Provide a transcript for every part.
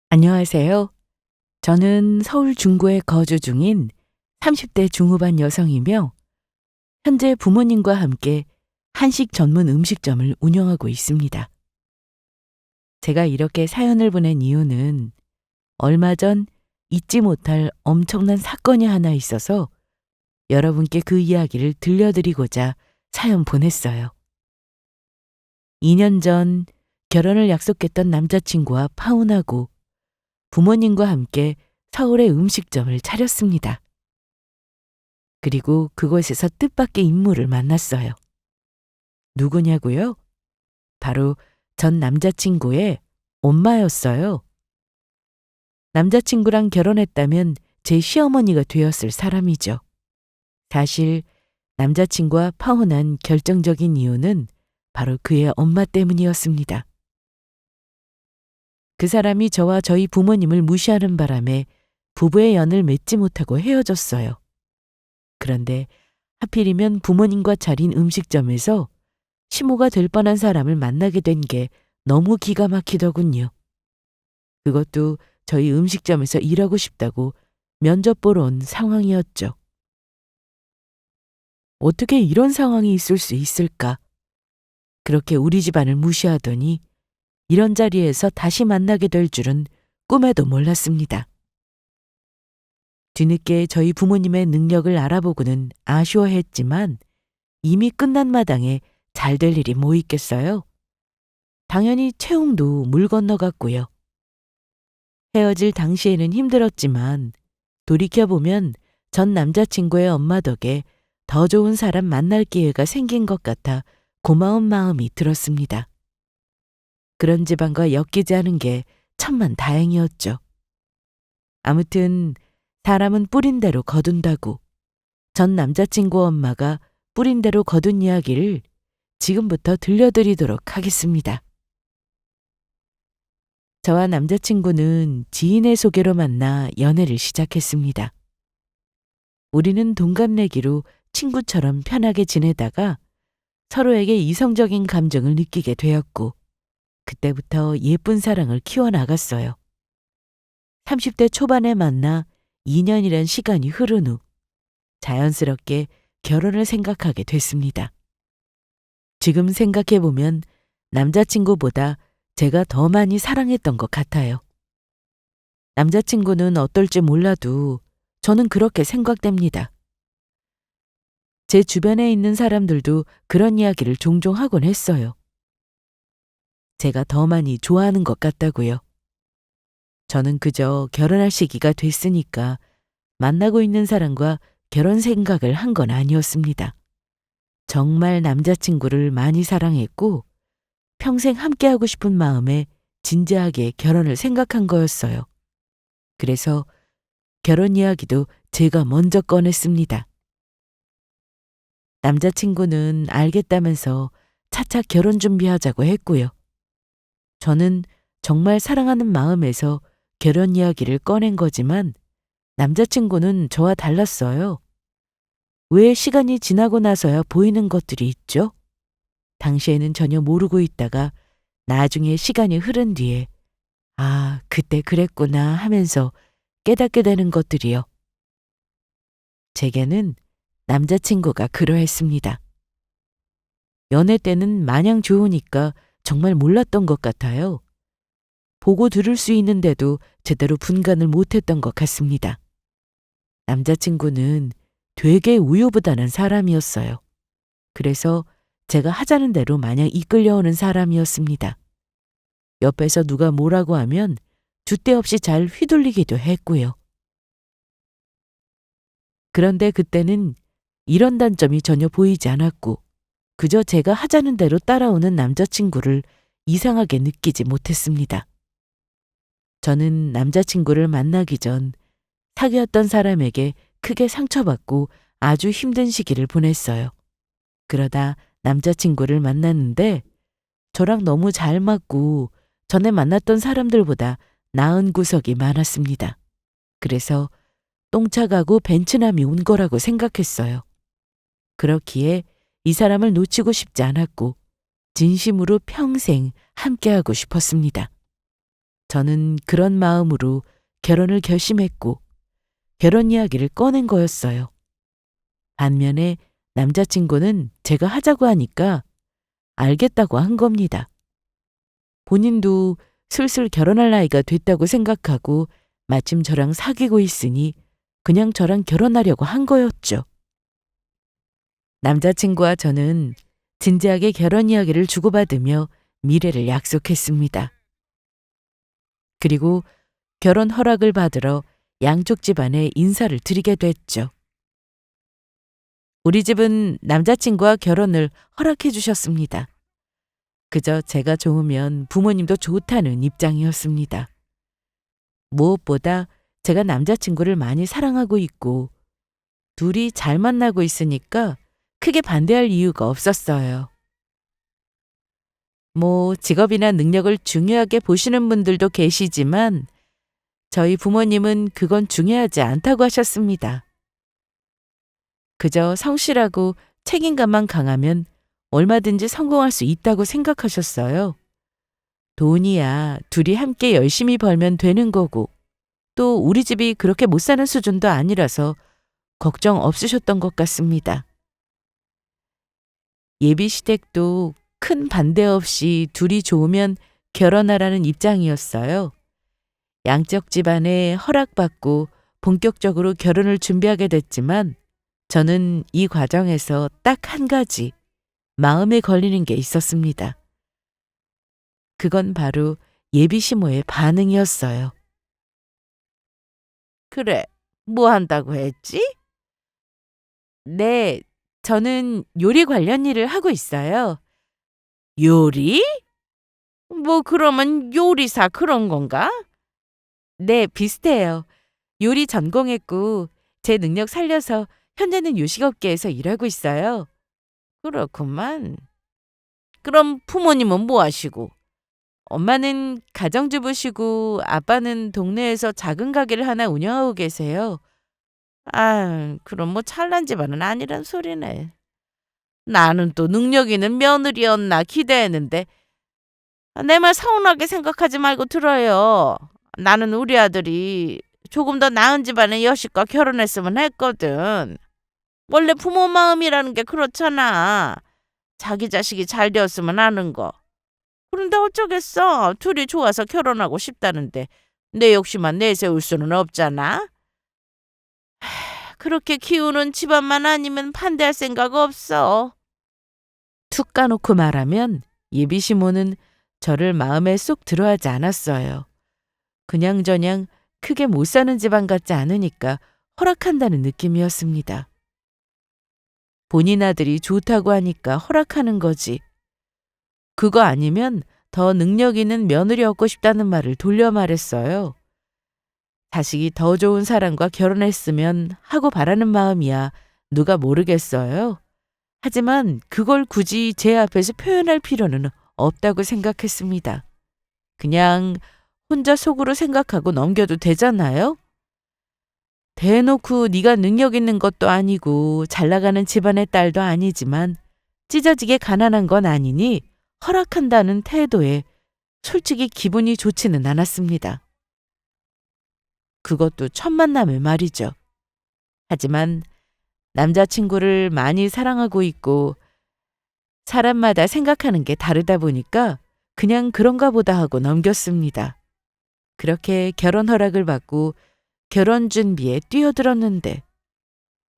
안녕하세요. 저는 서울 중구에 거주 중인 30대 중후반 여성이며 현재 부모님과 함께 한식 전문 음식점을 운영하고 있습니다. 제가 이렇게 사연을 보낸 이유는 얼마 전 잊지 못할 엄청난 사건이 하나 있어서 여러분께 그 이야기를 들려드리고자 사연 보냈어요. 2년 전 결혼을 약속했던 남자친구와 파혼하고 부모님과 함께 서울의 음식점을 차렸습니다. 그리고 그곳에서 뜻밖의 인물을 만났어요. 누구냐고요? 바로 전 남자친구의 엄마였어요. 남자친구랑 결혼했다면 제 시어머니가 되었을 사람이죠. 사실 남자친구와 파혼한 결정적인 이유는 바로 그의 엄마 때문이었습니다. 그 사람이 저와 저희 부모님을 무시하는 바람에 부부의 연을 맺지 못하고 헤어졌어요. 그런데 하필이면 부모님과 차린 음식점에서 시모가 될 뻔한 사람을 만나게 된 게 너무 기가 막히더군요. 그것도 저희 음식점에서 일하고 싶다고 면접 보러 온 상황이었죠. 어떻게 이런 상황이 있을 수 있을까? 그렇게 우리 집안을 무시하더니 이런 자리에서 다시 만나게 될 줄은 꿈에도 몰랐습니다. 뒤늦게 저희 부모님의 능력을 알아보고는 아쉬워했지만 이미 끝난 마당에 잘 될 일이 뭐 있겠어요? 당연히 채용도 물 건너갔고요. 헤어질 당시에는 힘들었지만 돌이켜보면 전 남자친구의 엄마 덕에 더 좋은 사람 만날 기회가 생긴 것 같아 고마운 마음이 들었습니다. 그런 집안과 엮이지 않은 게 천만 다행이었죠. 아무튼 사람은 뿌린 대로 거둔다고 전 남자친구 엄마가 뿌린 대로 거둔 이야기를 지금부터 들려드리도록 하겠습니다. 저와 남자친구는 지인의 소개로 만나 연애를 시작했습니다. 우리는 동갑내기로 친구처럼 편하게 지내다가 서로에게 이성적인 감정을 느끼게 되었고 그때부터 예쁜 사랑을 키워나갔어요. 30대 초반에 만나 2년이란 시간이 흐른 후 자연스럽게 결혼을 생각하게 됐습니다. 지금 생각해보면 남자친구보다 제가 더 많이 사랑했던 것 같아요. 남자친구는 어떨지 몰라도 저는 그렇게 생각됩니다. 제 주변에 있는 사람들도 그런 이야기를 종종 하곤 했어요. 제가 더 많이 좋아하는 것 같다고요. 저는 그저 결혼할 시기가 됐으니까 만나고 있는 사람과 결혼 생각을 한 건 아니었습니다. 정말 남자친구를 많이 사랑했고 평생 함께하고 싶은 마음에 진지하게 결혼을 생각한 거였어요. 그래서 결혼 이야기도 제가 먼저 꺼냈습니다. 남자친구는 알겠다면서 차차 결혼 준비하자고 했고요. 저는 정말 사랑하는 마음에서 결혼 이야기를 꺼낸 거지만 남자친구는 저와 달랐어요. 왜 시간이 지나고 나서야 보이는 것들이 있죠? 당시에는 전혀 모르고 있다가 나중에 시간이 흐른 뒤에 아, 그때 그랬구나 하면서 깨닫게 되는 것들이요. 제게는 남자친구가 그러했습니다. 연애 때는 마냥 좋으니까 정말 몰랐던 것 같아요. 보고 들을 수 있는데도 제대로 분간을 못했던 것 같습니다. 남자친구는 되게 우유부단한 사람이었어요. 그래서 제가 하자는 대로 마냥 이끌려오는 사람이었습니다. 옆에서 누가 뭐라고 하면 줏대 없이 잘 휘둘리기도 했고요. 그런데 그때는 이런 단점이 전혀 보이지 않았고 그저 제가 하자는 대로 따라오는 남자친구를 이상하게 느끼지 못했습니다. 저는 남자친구를 만나기 전 사귀었던 사람에게 크게 상처받고 아주 힘든 시기를 보냈어요. 그러다 남자친구를 만났는데 저랑 너무 잘 맞고 전에 만났던 사람들보다 나은 구석이 많았습니다. 그래서 똥차가고 벤츠남이 온 거라고 생각했어요. 그렇기에 이 사람을 놓치고 싶지 않았고 진심으로 평생 함께하고 싶었습니다. 저는 그런 마음으로 결혼을 결심했고 결혼 이야기를 꺼낸 거였어요. 반면에 남자친구는 제가 하자고 하니까 알겠다고 한 겁니다. 본인도 슬슬 결혼할 나이가 됐다고 생각하고 마침 저랑 사귀고 있으니 그냥 저랑 결혼하려고 한 거였죠. 남자친구와 저는 진지하게 결혼 이야기를 주고받으며 미래를 약속했습니다. 그리고 결혼 허락을 받으러 양쪽 집안에 인사를 드리게 됐죠. 우리 집은 남자친구와 결혼을 허락해 주셨습니다. 그저 제가 좋으면 부모님도 좋다는 입장이었습니다. 무엇보다 제가 남자친구를 많이 사랑하고 있고 둘이 잘 만나고 있으니까 크게 반대할 이유가 없었어요. 직업이나 능력을 중요하게 보시는 분들도 계시지만 저희 부모님은 그건 중요하지 않다고 하셨습니다. 그저 성실하고 책임감만 강하면 얼마든지 성공할 수 있다고 생각하셨어요. 돈이야 둘이 함께 열심히 벌면 되는 거고 또 우리 집이 그렇게 못 사는 수준도 아니라서 걱정 없으셨던 것 같습니다. 예비 시댁도 큰 반대 없이 둘이 좋으면 결혼하라는 입장이었어요. 양쪽 집안에 허락받고 본격적으로 결혼을 준비하게 됐지만 저는 이 과정에서 딱 한 가지 마음에 걸리는 게 있었습니다. 그건 바로 예비 시모의 반응이었어요. 그래, 뭐 한다고 했지? 네, 저는 요리 관련 일을 하고 있어요. 요리? 그러면 요리사 그런 건가? 네, 비슷해요. 요리 전공했고 제 능력 살려서 현재는 요식업계에서 일하고 있어요. 그렇구만. 그럼 부모님은 뭐 하시고? 엄마는 가정주부시고 아빠는 동네에서 작은 가게를 하나 운영하고 계세요. 그럼 찰난 집안은 아니란 소리네. 나는 또 능력 있는 며느리였나 기대했는데 내 말 서운하게 생각하지 말고 들어요. 나는 우리 아들이 조금 더 나은 집안의 여식과 결혼했으면 했거든. 원래 부모 마음이라는 게 그렇잖아. 자기 자식이 잘 되었으면 하는 거. 그런데 어쩌겠어. 둘이 좋아서 결혼하고 싶다는데 내 욕심만 내세울 수는 없잖아. 그렇게 키우는 집안만 아니면 반대할 생각 없어. 툭 까놓고 말하면 예비 시모는 저를 마음에 쏙 들어하지 않았어요. 그냥저냥 크게 못 사는 집안 같지 않으니까 허락한다는 느낌이었습니다. 본인 아들이 좋다고 하니까 허락하는 거지. 그거 아니면 더 능력 있는 며느리 얻고 싶다는 말을 돌려 말했어요. 자식이 더 좋은 사람과 결혼했으면 하고 바라는 마음이야 누가 모르겠어요. 하지만 그걸 굳이 제 앞에서 표현할 필요는 없다고 생각했습니다. 그냥 혼자 속으로 생각하고 넘겨도 되잖아요? 대놓고 네가 능력 있는 것도 아니고 잘 나가는 집안의 딸도 아니지만 찢어지게 가난한 건 아니니 허락한다는 태도에 솔직히 기분이 좋지는 않았습니다. 그것도 첫 만남에 말이죠. 하지만 남자친구를 많이 사랑하고 있고 사람마다 생각하는 게 다르다 보니까 그냥 그런가 보다 하고 넘겼습니다. 그렇게 결혼 허락을 받고 결혼 준비에 뛰어들었는데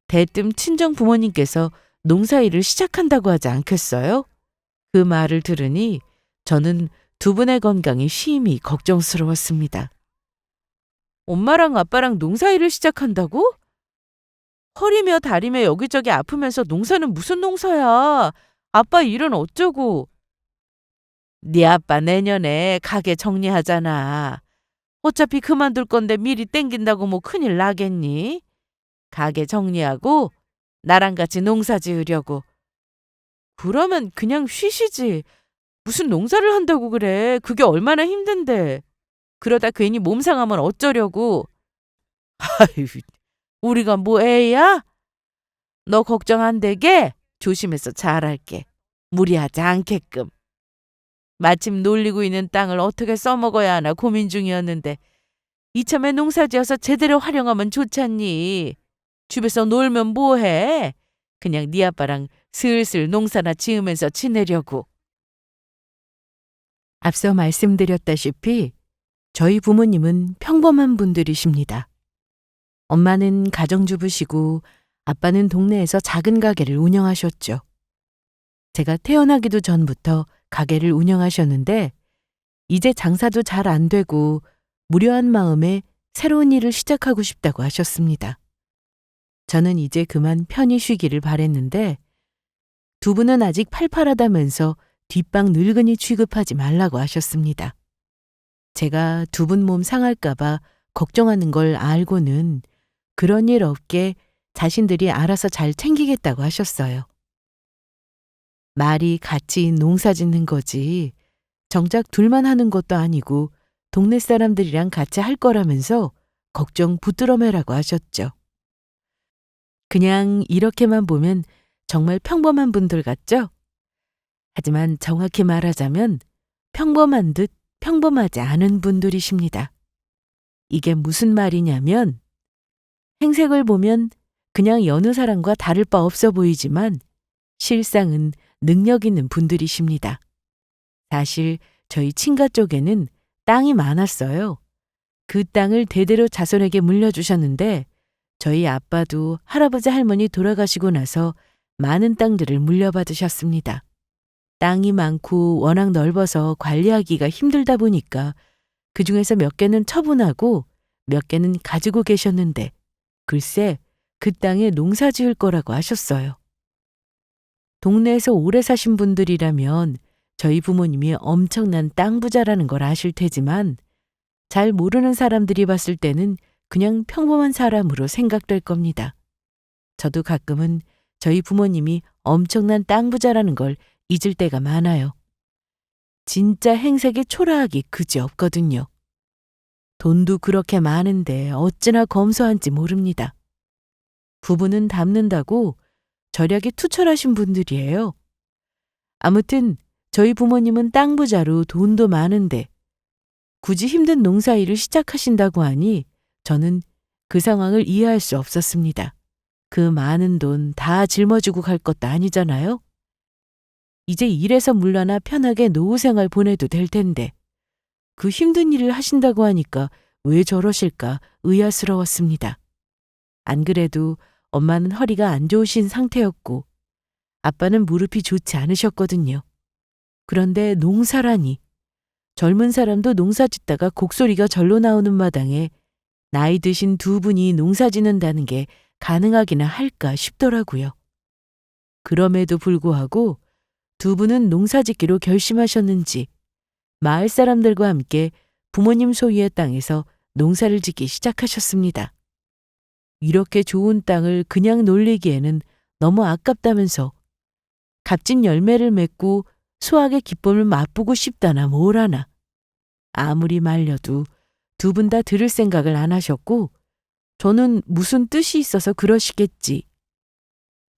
대뜸 친정 부모님께서 농사일을 시작한다고 하지 않겠어요? 그 말을 들으니 저는 두 분의 건강이 심히 걱정스러웠습니다. 엄마랑 아빠랑 농사일을 시작한다고? 허리며 다리며 여기저기 아프면서 농사는 무슨 농사야? 아빠 일은 어쩌고? 네 아빠 내년에 가게 정리하잖아. 어차피 그만둘 건데 미리 땡긴다고 큰일 나겠니? 가게 정리하고 나랑 같이 농사 지으려고. 그러면 그냥 쉬시지. 무슨 농사를 한다고 그래. 그게 얼마나 힘든데. 그러다 괜히 몸 상하면 어쩌려고. 아유, 우리가 뭐 애야? 너 걱정 안 되게 조심해서 잘할게. 무리하지 않게끔. 마침 놀리고 있는 땅을 어떻게 써먹어야 하나 고민 중이었는데 이참에 농사지어서 제대로 활용하면 좋잖니. 집에서 놀면 뭐해? 그냥 네 아빠랑 슬슬 농사나 지으면서 지내려고. 앞서 말씀드렸다시피 저희 부모님은 평범한 분들이십니다. 엄마는 가정주부시고 아빠는 동네에서 작은 가게를 운영하셨죠. 제가 태어나기도 전부터 가게를 운영하셨는데 이제 장사도 잘 안 되고 무료한 마음에 새로운 일을 시작하고 싶다고 하셨습니다. 저는 이제 그만 편히 쉬기를 바랬는데 두 분은 아직 팔팔하다면서 뒷방 늙은이 취급하지 말라고 하셨습니다. 제가 두 분 몸 상할까봐 걱정하는 걸 알고는 그런 일 없게 자신들이 알아서 잘 챙기겠다고 하셨어요. 말이 같이 농사 짓는 거지 정작 둘만 하는 것도 아니고 동네 사람들이랑 같이 할 거라면서 걱정 붙들어 매라고 하셨죠. 그냥 이렇게만 보면 정말 평범한 분들 같죠? 하지만 정확히 말하자면 평범한 듯 평범하지 않은 분들이십니다. 이게 무슨 말이냐면 행색을 보면 그냥 여느 사람과 다를 바 없어 보이지만 실상은 능력 있는 분들이십니다. 사실 저희 친가 쪽에는 땅이 많았어요. 그 땅을 대대로 자손에게 물려주셨는데 저희 아빠도 할아버지 할머니 돌아가시고 나서 많은 땅들을 물려받으셨습니다. 땅이 많고 워낙 넓어서 관리하기가 힘들다 보니까 그중에서 몇 개는 처분하고 몇 개는 가지고 계셨는데 글쎄 그 땅에 농사 지을 거라고 하셨어요. 동네에서 오래 사신 분들이라면 저희 부모님이 엄청난 땅 부자라는 걸 아실 테지만 잘 모르는 사람들이 봤을 때는 그냥 평범한 사람으로 생각될 겁니다. 저도 가끔은 저희 부모님이 엄청난 땅 부자라는 걸 잊을 때가 많아요. 진짜 행색이 초라하기 그지없거든요. 돈도 그렇게 많은데 어찌나 검소한지 모릅니다. 부부는 닮는다고 절약이 투철하신 분들이에요. 아무튼 저희 부모님은 땅 부자로 돈도 많은데 굳이 힘든 농사일을 시작하신다고 하니 저는 그 상황을 이해할 수 없었습니다. 그 많은 돈 다 짊어지고 갈 것도 아니잖아요. 이제 일에서 물러나 편하게 노후 생활 보내도 될 텐데 그 힘든 일을 하신다고 하니까 왜 저러실까 의아스러웠습니다. 안 그래도 엄마는 허리가 안 좋으신 상태였고 아빠는 무릎이 좋지 않으셨거든요. 그런데 농사라니 젊은 사람도 농사 짓다가 곡소리가 절로 나오는 마당에 나이 드신 두 분이 농사 짓는다는 게 가능하기나 할까 싶더라고요. 그럼에도 불구하고 두 분은 농사 짓기로 결심하셨는지 마을 사람들과 함께 부모님 소유의 땅에서 농사를 짓기 시작하셨습니다. 이렇게 좋은 땅을 그냥 놀리기에는 너무 아깝다면서 값진 열매를 맺고 수확의 기쁨을 맛보고 싶다나 뭐라나. 아무리 말려도 두 분 다 들을 생각을 안 하셨고 저는 무슨 뜻이 있어서 그러시겠지.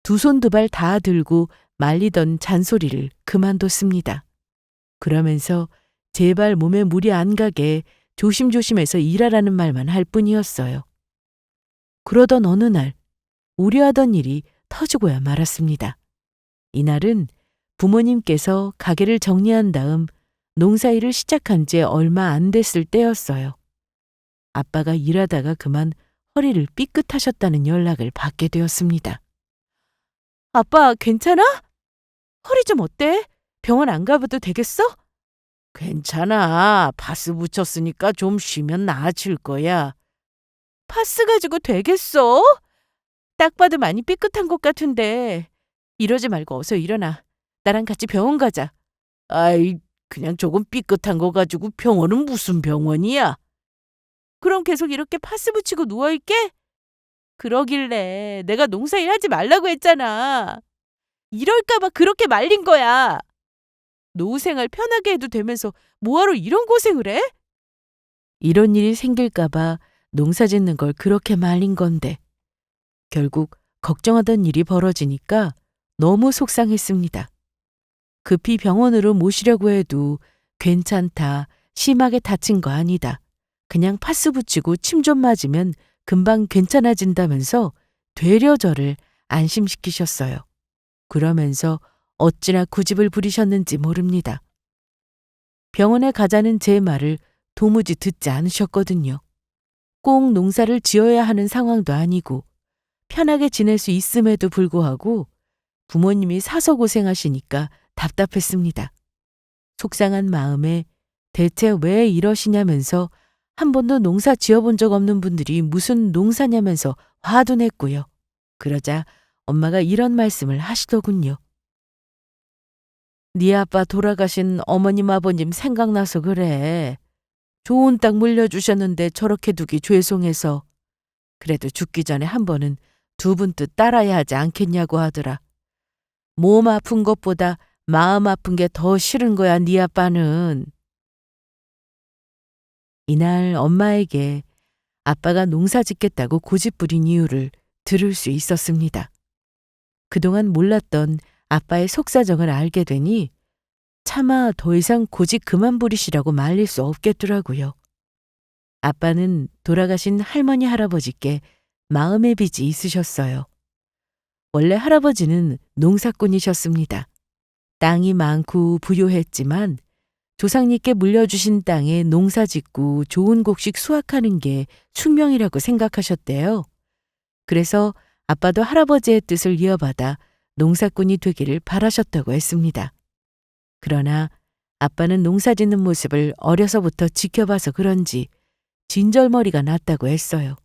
두 손 두 발 다 들고 말리던 잔소리를 그만뒀습니다. 그러면서 제발 몸에 무리 안 가게 조심조심해서 일하라는 말만 할 뿐이었어요. 그러던 어느 날 우려하던 일이 터지고야 말았습니다. 이날은 부모님께서 가게를 정리한 다음 농사일을 시작한 지 얼마 안 됐을 때였어요. 아빠가 일하다가 그만 허리를 삐끗하셨다는 연락을 받게 되었습니다. 아빠 괜찮아? 허리 좀 어때? 병원 안 가봐도 되겠어? 괜찮아. 파스 붙였으니까 좀 쉬면 나아질 거야. 파스 가지고 되겠어? 딱 봐도 많이 삐끗한 것 같은데. 이러지 말고 어서 일어나. 나랑 같이 병원 가자. 아이, 그냥 조금 삐끗한 거 가지고 병원은 무슨 병원이야? 그럼 계속 이렇게 파스 붙이고 누워있게? 그러길래 내가 농사일 하지 말라고 했잖아. 이럴까봐 그렇게 말린 거야. 노후 생활 편하게 해도 되면서 뭐하러 이런 고생을 해? 이런 일이 생길까봐 농사 짓는 걸 그렇게 말린 건데 결국 걱정하던 일이 벌어지니까 너무 속상했습니다. 급히 병원으로 모시려고 해도 괜찮다, 심하게 다친 거 아니다. 그냥 파스 붙이고 침 좀 맞으면 금방 괜찮아진다면서 되려 저를 안심시키셨어요. 그러면서 어찌나 고집을 부리셨는지 모릅니다. 병원에 가자는 제 말을 도무지 듣지 않으셨거든요. 꼭 농사를 지어야 하는 상황도 아니고 편하게 지낼 수 있음에도 불구하고 부모님이 사서 고생하시니까 답답했습니다. 속상한 마음에 대체 왜 이러시냐면서 한 번도 농사 지어본 적 없는 분들이 무슨 농사냐면서 화도 냈고요. 그러자 엄마가 이런 말씀을 하시더군요. 네 아빠 돌아가신 어머님 아버님 생각나서 그래. 좋은 땅 물려주셨는데 저렇게 두기 죄송해서. 그래도 죽기 전에 한 번은 두 분 뜻 따라야 하지 않겠냐고 하더라. 몸 아픈 것보다 마음 아픈 게 더 싫은 거야, 네 아빠는. 이날 엄마에게 아빠가 농사 짓겠다고 고집부린 이유를 들을 수 있었습니다. 그동안 몰랐던 아빠의 속사정을 알게 되니 차마 더 이상 고집 그만 부리시라고 말릴 수 없겠더라고요. 아빠는 돌아가신 할머니 할아버지께 마음의 빚이 있으셨어요. 원래 할아버지는 농사꾼이셨습니다. 땅이 많고 부유했지만 조상님께 물려주신 땅에 농사 짓고 좋은 곡식 수확하는 게 숙명이라고 생각하셨대요. 그래서 아빠도 할아버지의 뜻을 이어받아 농사꾼이 되기를 바라셨다고 했습니다. 그러나 아빠는 농사 짓는 모습을 어려서부터 지켜봐서 그런지 진절머리가 났다고 했어요.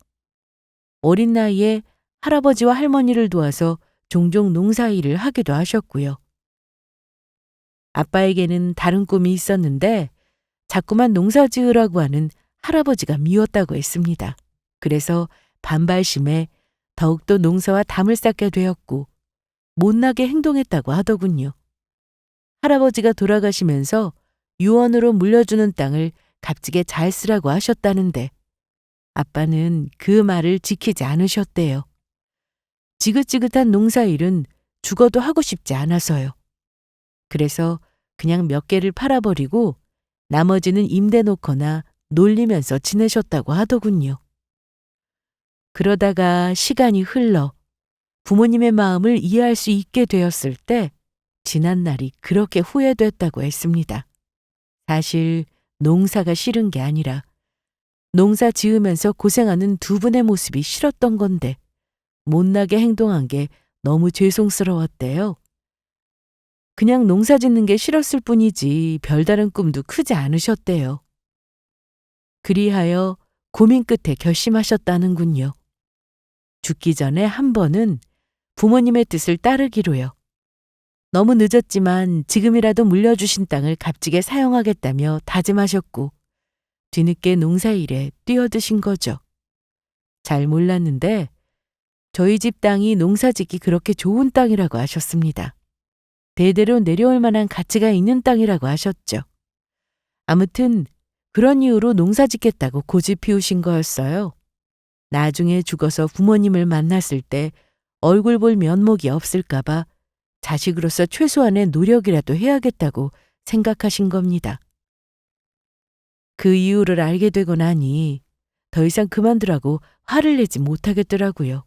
어린 나이에 할아버지와 할머니를 도와서 종종 농사일을 하기도 하셨고요. 아빠에게는 다른 꿈이 있었는데 자꾸만 농사 지으라고 하는 할아버지가 미웠다고 했습니다. 그래서 반발심에 더욱더 농사와 담을 쌓게 되었고 못나게 행동했다고 하더군요. 할아버지가 돌아가시면서 유언으로 물려주는 땅을 값지게 잘 쓰라고 하셨다는데 아빠는 그 말을 지키지 않으셨대요. 지긋지긋한 농사일은 죽어도 하고 싶지 않아서요. 그래서 그냥 몇 개를 팔아버리고 나머지는 임대 놓거나 놀리면서 지내셨다고 하더군요. 그러다가 시간이 흘러 부모님의 마음을 이해할 수 있게 되었을 때 지난 날이 그렇게 후회됐다고 했습니다. 사실 농사가 싫은 게 아니라 농사 지으면서 고생하는 두 분의 모습이 싫었던 건데 못나게 행동한 게 너무 죄송스러웠대요. 그냥 농사 짓는 게 싫었을 뿐이지 별다른 꿈도 크지 않으셨대요. 그리하여 고민 끝에 결심하셨다는군요. 죽기 전에 한 번은 부모님의 뜻을 따르기로요. 너무 늦었지만 지금이라도 물려주신 땅을 값지게 사용하겠다며 다짐하셨고 뒤늦게 농사일에 뛰어드신 거죠. 잘 몰랐는데 저희 집 땅이 농사짓기 그렇게 좋은 땅이라고 하셨습니다. 대대로 내려올 만한 가치가 있는 땅이라고 하셨죠. 아무튼 그런 이유로 농사 짓겠다고 고집 피우신 거였어요. 나중에 죽어서 부모님을 만났을 때 얼굴 볼 면목이 없을까봐 자식으로서 최소한의 노력이라도 해야겠다고 생각하신 겁니다. 그 이유를 알게 되고 나니 더 이상 그만두라고 화를 내지 못하겠더라고요.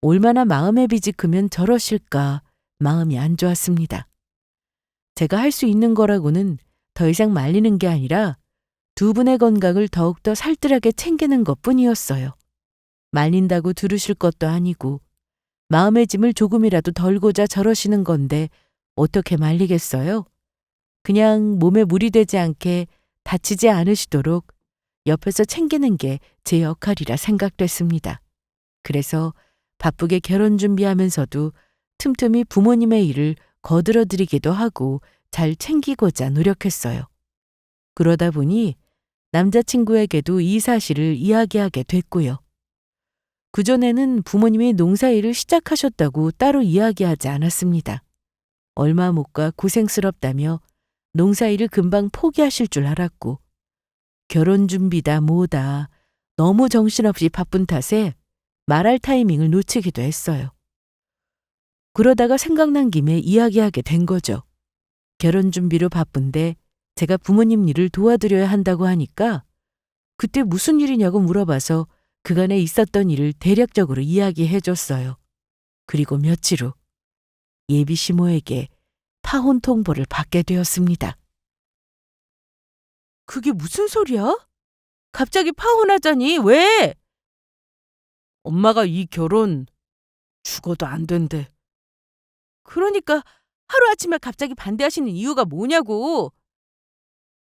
얼마나 마음의 빚이 크면 저러실까 마음이 안 좋았습니다. 제가 할 수 있는 거라고는 더 이상 말리는 게 아니라 두 분의 건강을 더욱더 살뜰하게 챙기는 것뿐이었어요. 말린다고 들으실 것도 아니고 마음의 짐을 조금이라도 덜고자 저러시는 건데 어떻게 말리겠어요? 그냥 몸에 무리 되지 않게 다치지 않으시도록 옆에서 챙기는 게 제 역할이라 생각됐습니다. 그래서 바쁘게 결혼 준비하면서도 틈틈이 부모님의 일을 거들어드리기도 하고 잘 챙기고자 노력했어요. 그러다 보니 남자친구에게도 이 사실을 이야기하게 됐고요. 그전에는 부모님이 농사일을 시작하셨다고 따로 이야기하지 않았습니다. 얼마 못 가 고생스럽다며 농사일을 금방 포기하실 줄 알았고 결혼 준비다 뭐다 너무 정신없이 바쁜 탓에 말할 타이밍을 놓치기도 했어요. 그러다가 생각난 김에 이야기하게 된 거죠. 결혼 준비로 바쁜데 제가 부모님 일을 도와드려야 한다고 하니까 그때 무슨 일이냐고 물어봐서 그간에 있었던 일을 대략적으로 이야기해 줬어요. 그리고 며칠 후 예비 시모에게 파혼 통보를 받게 되었습니다. 그게 무슨 소리야? 갑자기 파혼하자니 왜? 엄마가 이 결혼 죽어도 안 된대. 그러니까 하루아침에 갑자기 반대하시는 이유가 뭐냐고.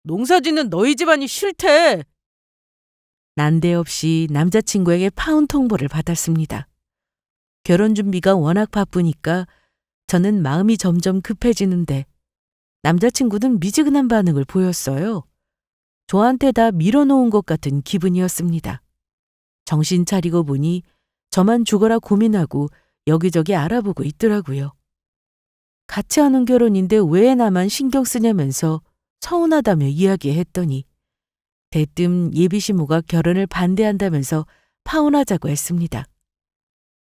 농사짓는 너희 집안이 싫대. 난데없이 남자친구에게 파혼 통보를 받았습니다. 결혼 준비가 워낙 바쁘니까 저는 마음이 점점 급해지는데 남자친구는 미지근한 반응을 보였어요. 저한테 다 밀어놓은 것 같은 기분이었습니다. 정신 차리고 보니 저만 죽어라 고민하고 여기저기 알아보고 있더라고요. 같이 하는 결혼인데 왜 나만 신경 쓰냐면서 서운하다며 이야기했더니 대뜸 예비시모가 결혼을 반대한다면서 파혼하자고 했습니다.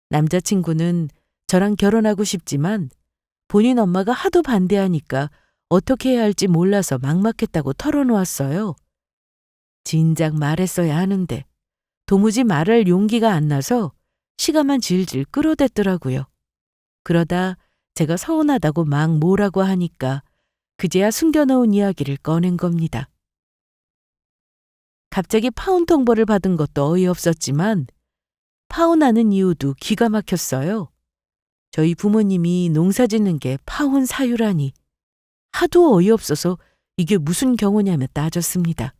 남자친구는 저랑 결혼하고 싶지만 본인 엄마가 하도 반대하니까 어떻게 해야 할지 몰라서 막막했다고 털어놓았어요. 진작 말했어야 하는데 도무지 말할 용기가 안 나서 시간만 질질 끌어댔더라고요. 그러다 제가 서운하다고 막 뭐라고 하니까 그제야 숨겨놓은 이야기를 꺼낸 겁니다. 갑자기 파혼 통보를 받은 것도 어이없었지만 파혼하는 이유도 기가 막혔어요. 저희 부모님이 농사 짓는 게 파혼 사유라니 하도 어이없어서 이게 무슨 경우냐며 따졌습니다.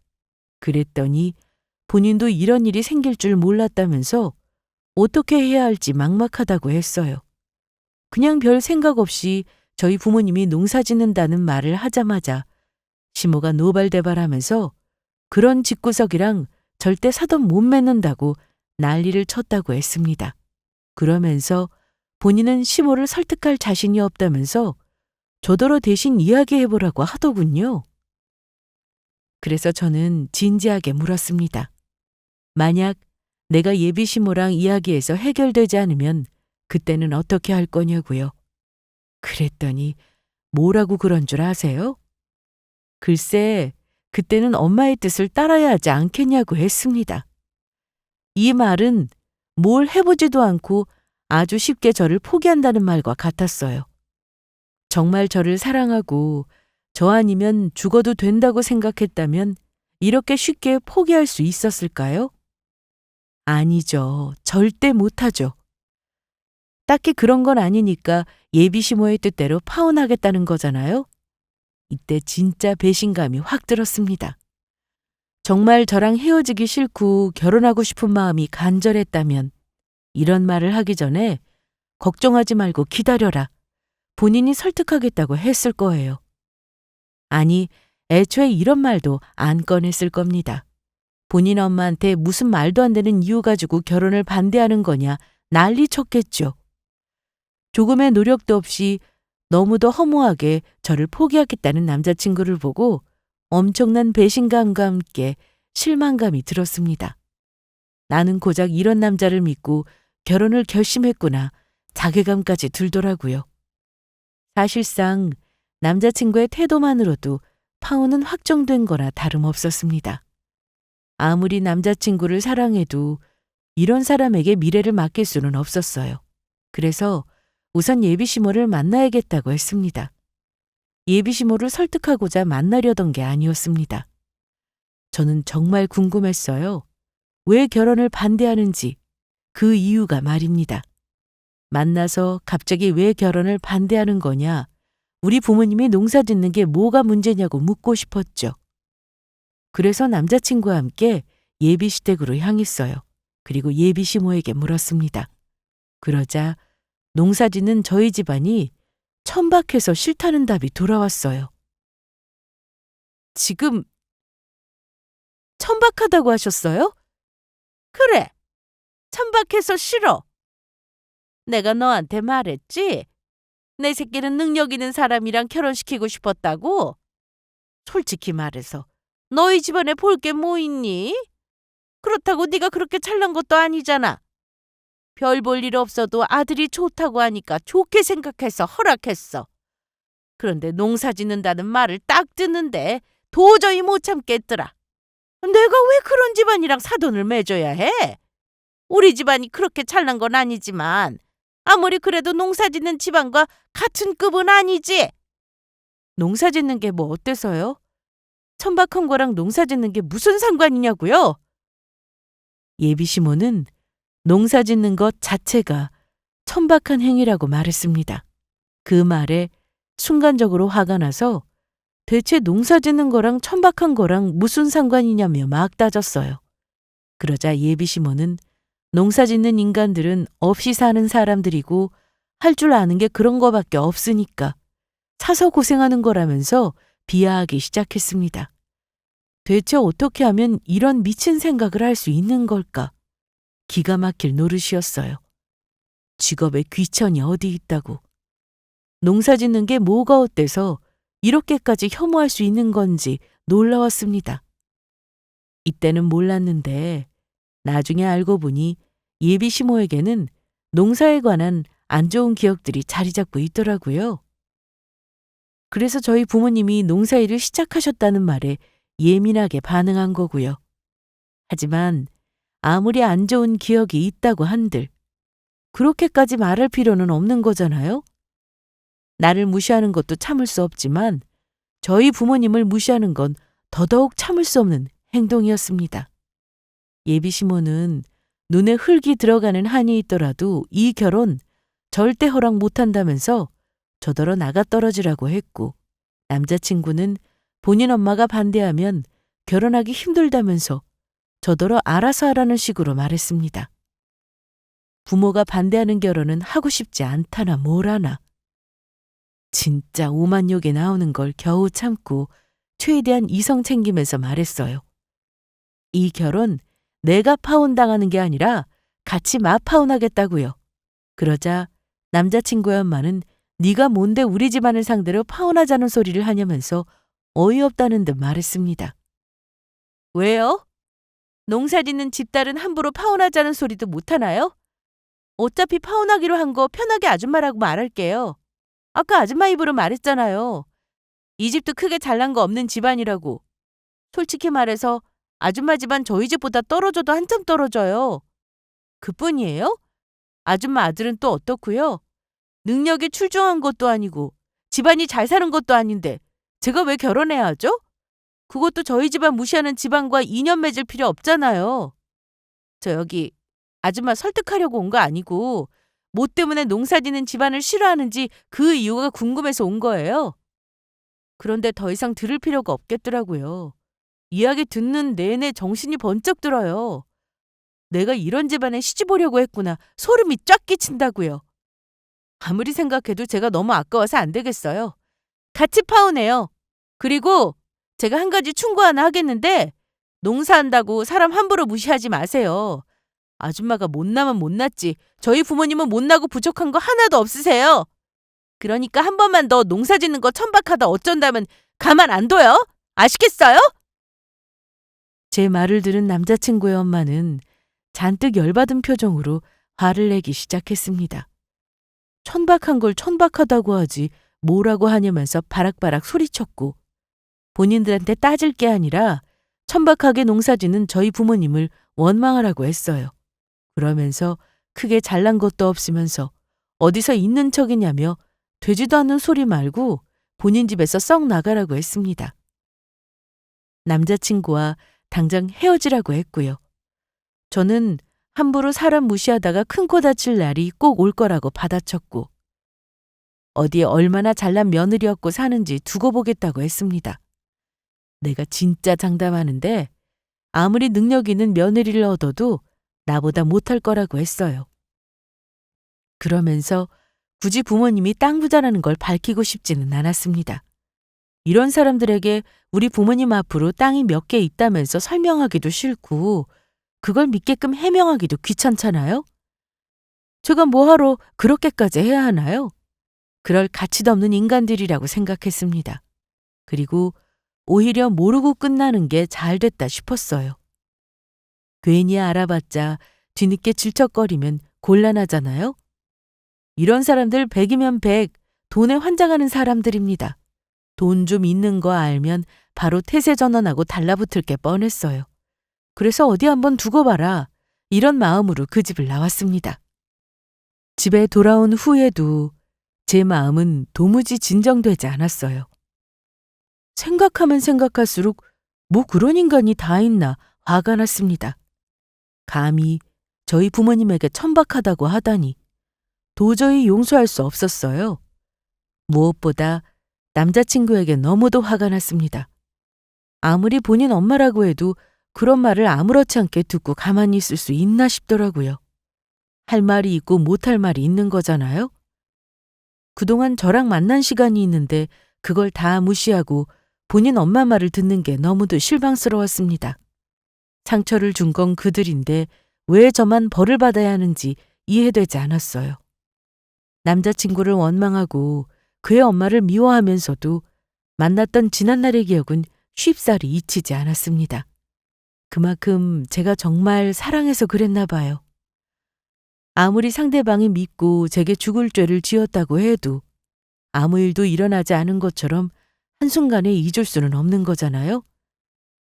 그랬더니 본인도 이런 일이 생길 줄 몰랐다면서 어떻게 해야 할지 막막하다고 했어요. 그냥 별 생각 없이 저희 부모님이 농사 짓는다는 말을 하자마자 시모가 노발대발하면서 그런 집구석이랑 절대 사돈 못 맺는다고 난리를 쳤다고 했습니다. 그러면서 본인은 시모를 설득할 자신이 없다면서 저더러 대신 이야기해보라고 하더군요. 그래서 저는 진지하게 물었습니다. 만약 내가 예비 시모랑 이야기해서 해결되지 않으면 그때는 어떻게 할 거냐고요. 그랬더니 뭐라고 그런 줄 아세요? 글쎄, 그때는 엄마의 뜻을 따라야 하지 않겠냐고 했습니다. 이 말은 뭘 해보지도 않고 아주 쉽게 저를 포기한다는 말과 같았어요. 정말 저를 사랑하고 저 아니면 죽어도 된다고 생각했다면 이렇게 쉽게 포기할 수 있었을까요? 아니죠. 절대 못하죠. 딱히 그런 건 아니니까 예비 시모의 뜻대로 파혼하겠다는 거잖아요. 이때 진짜 배신감이 확 들었습니다. 정말 저랑 헤어지기 싫고 결혼하고 싶은 마음이 간절했다면 이런 말을 하기 전에 걱정하지 말고 기다려라. 본인이 설득하겠다고 했을 거예요. 아니, 애초에 이런 말도 안 꺼냈을 겁니다. 본인 엄마한테 무슨 말도 안 되는 이유 가지고 결혼을 반대하는 거냐 난리 쳤겠죠. 조금의 노력도 없이 너무도 허무하게 저를 포기하겠다는 남자친구를 보고 엄청난 배신감과 함께 실망감이 들었습니다. 나는 고작 이런 남자를 믿고 결혼을 결심했구나 자괴감까지 들더라고요. 사실상 남자친구의 태도만으로도 파혼은 확정된 거나 다름없었습니다. 아무리 남자친구를 사랑해도 이런 사람에게 미래를 맡길 수는 없었어요. 그래서 우선 예비시모를 만나야겠다고 했습니다. 예비시모를 설득하고자 만나려던 게 아니었습니다. 저는 정말 궁금했어요. 왜 결혼을 반대하는지 그 이유가 말입니다. 만나서 갑자기 왜 결혼을 반대하는 거냐, 우리 부모님이 농사 짓는 게 뭐가 문제냐고 묻고 싶었죠. 그래서 남자친구와 함께 예비시댁으로 향했어요. 그리고 예비시모에게 물었습니다. 그러자 농사 짓는 저희 집안이 천박해서 싫다는 답이 돌아왔어요. 지금 천박하다고 하셨어요? 그래, 천박해서 싫어. 내가 너한테 말했지? 내 새끼는 능력 있는 사람이랑 결혼시키고 싶었다고? 솔직히 말해서 너희 집안에 볼 게 뭐 있니? 그렇다고 네가 그렇게 잘난 것도 아니잖아. 별 볼 일 없어도 아들이 좋다고 하니까 좋게 생각해서 허락했어. 그런데 농사 짓는다는 말을 딱 듣는데 도저히 못 참겠더라. 내가 왜 그런 집안이랑 사돈을 맺어야 해? 우리 집안이 그렇게 잘난 건 아니지만 아무리 그래도 농사 짓는 집안과 같은 급은 아니지. 농사 짓는 게 뭐 어때서요? 천박한 거랑 농사 짓는 게 무슨 상관이냐고요? 예비 시모는 농사 짓는 것 자체가 천박한 행위라고 말했습니다. 그 말에 순간적으로 화가 나서 대체 농사 짓는 거랑 천박한 거랑 무슨 상관이냐며 막 따졌어요. 그러자 예비 시모는 농사 짓는 인간들은 없이 사는 사람들이고 할 줄 아는 게 그런 거밖에 없으니까 사서 고생하는 거라면서 비하하기 시작했습니다. 대체 어떻게 하면 이런 미친 생각을 할 수 있는 걸까? 기가 막힐 노릇이었어요. 직업에 귀천이 어디 있다고. 농사 짓는 게 뭐가 어때서 이렇게까지 혐오할 수 있는 건지 놀라웠습니다. 이때는 몰랐는데 나중에 알고 보니 예비 시모에게는 농사에 관한 안 좋은 기억들이 자리 잡고 있더라고요. 그래서 저희 부모님이 농사일을 시작하셨다는 말에 예민하게 반응한 거고요. 하지만 아무리 안 좋은 기억이 있다고 한들 그렇게까지 말할 필요는 없는 거잖아요. 나를 무시하는 것도 참을 수 없지만 저희 부모님을 무시하는 건 더더욱 참을 수 없는 행동이었습니다. 예비 시모는 눈에 흙이 들어가는 한이 있더라도 이 결혼 절대 허락 못한다면서 저더러 나가 떨어지라고 했고 남자친구는 본인 엄마가 반대하면 결혼하기 힘들다면서 저더러 알아서 하라는 식으로 말했습니다. 부모가 반대하는 결혼은 하고 싶지 않다나 뭐라나. 진짜 오만 욕이 나오는 걸 겨우 참고 최대한 이성 챙기면서 말했어요. 이 결혼 내가 파혼당하는 게 아니라 같이 맞파혼하겠다고요. 그러자 남자친구의 엄마는 네가 뭔데 우리 집안을 상대로 파혼하자는 소리를 하냐면서 어이없다는 듯 말했습니다. 왜요? 농사 짓는 집딸은 함부로 파혼하자는 소리도 못하나요? 어차피 파혼하기로 한 거 편하게 아줌마라고 말할게요. 아까 아줌마 입으로 말했잖아요. 이 집도 크게 잘난 거 없는 집안이라고. 솔직히 말해서 아줌마 집안 저희 집보다 떨어져도 한참 떨어져요. 그뿐이에요? 아줌마 아들은 또 어떻고요? 능력이 출중한 것도 아니고 집안이 잘 사는 것도 아닌데 제가 왜 결혼해야 하죠? 그것도 저희 집안 무시하는 집안과 인연 맺을 필요 없잖아요. 저 여기 아줌마 설득하려고 온 거 아니고 뭐 때문에 농사 짓는 집안을 싫어하는지 그 이유가 궁금해서 온 거예요. 그런데 더 이상 들을 필요가 없겠더라고요. 이야기 듣는 내내 정신이 번쩍 들어요. 내가 이런 집안에 시집 오려고 했구나. 소름이 쫙 끼친다고요. 아무리 생각해도 제가 너무 아까워서 안 되겠어요. 같이 파혼해요. 그리고 제가 한 가지 충고 하나 하겠는데 농사한다고 사람 함부로 무시하지 마세요. 아줌마가 못나면 못났지 저희 부모님은 못나고 부족한 거 하나도 없으세요. 그러니까 한 번만 더 농사 짓는 거 천박하다 어쩐다면 가만 안 둬요. 아시겠어요? 제 말을 들은 남자친구의 엄마는 잔뜩 열받은 표정으로 화를 내기 시작했습니다. 천박한 걸 천박하다고 하지 뭐라고 하냐면서 바락바락 소리쳤고 본인들한테 따질 게 아니라 천박하게 농사짓는 저희 부모님을 원망하라고 했어요. 그러면서 크게 잘난 것도 없으면서 어디서 있는 척이냐며 되지도 않는 소리 말고 본인 집에서 썩 나가라고 했습니다. 남자친구와 당장 헤어지라고 했고요. 저는 함부로 사람 무시하다가 큰 코 다칠 날이 꼭 올 거라고 받아쳤고 어디에 얼마나 잘난 며느리였고 사는지 두고 보겠다고 했습니다. 내가 진짜 장담하는데 아무리 능력 있는 며느리를 얻어도 나보다 못할 거라고 했어요. 그러면서 굳이 부모님이 땅 부자라는 걸 밝히고 싶지는 않았습니다. 이런 사람들에게 우리 부모님 앞으로 땅이 몇 개 있다면서 설명하기도 싫고 그걸 믿게끔 해명하기도 귀찮잖아요? 제가 뭐하러 그렇게까지 해야 하나요? 그럴 가치도 없는 인간들이라고 생각했습니다. 그리고 오히려 모르고 끝나는 게 잘 됐다 싶었어요. 괜히 알아봤자 뒤늦게 질척거리면 곤란하잖아요? 이런 사람들 100이면 100, 돈에 환장하는 사람들입니다. 돈 좀 있는 거 알면 바로 태세 전환하고 달라붙을 게 뻔했어요. 그래서 어디 한번 두고 봐라. 이런 마음으로 그 집을 나왔습니다. 집에 돌아온 후에도 제 마음은 도무지 진정되지 않았어요. 생각하면 생각할수록 뭐 그런 인간이 다 있나 화가 났습니다. 감히 저희 부모님에게 천박하다고 하다니 도저히 용서할 수 없었어요. 무엇보다 남자친구에게 너무도 화가 났습니다. 아무리 본인 엄마라고 해도 그런 말을 아무렇지 않게 듣고 가만히 있을 수 있나 싶더라고요. 할 말이 있고 못할 말이 있는 거잖아요. 그동안 저랑 만난 시간이 있는데 그걸 다 무시하고 본인 엄마 말을 듣는 게 너무도 실망스러웠습니다. 상처를 준 건 그들인데 왜 저만 벌을 받아야 하는지 이해되지 않았어요. 남자친구를 원망하고 그의 엄마를 미워하면서도 만났던 지난날의 기억은 쉽사리 잊히지 않았습니다. 그만큼 제가 정말 사랑해서 그랬나 봐요. 아무리 상대방이 믿고 제게 죽을 죄를 지었다고 해도 아무 일도 일어나지 않은 것처럼 한순간에 잊을 수는 없는 거잖아요.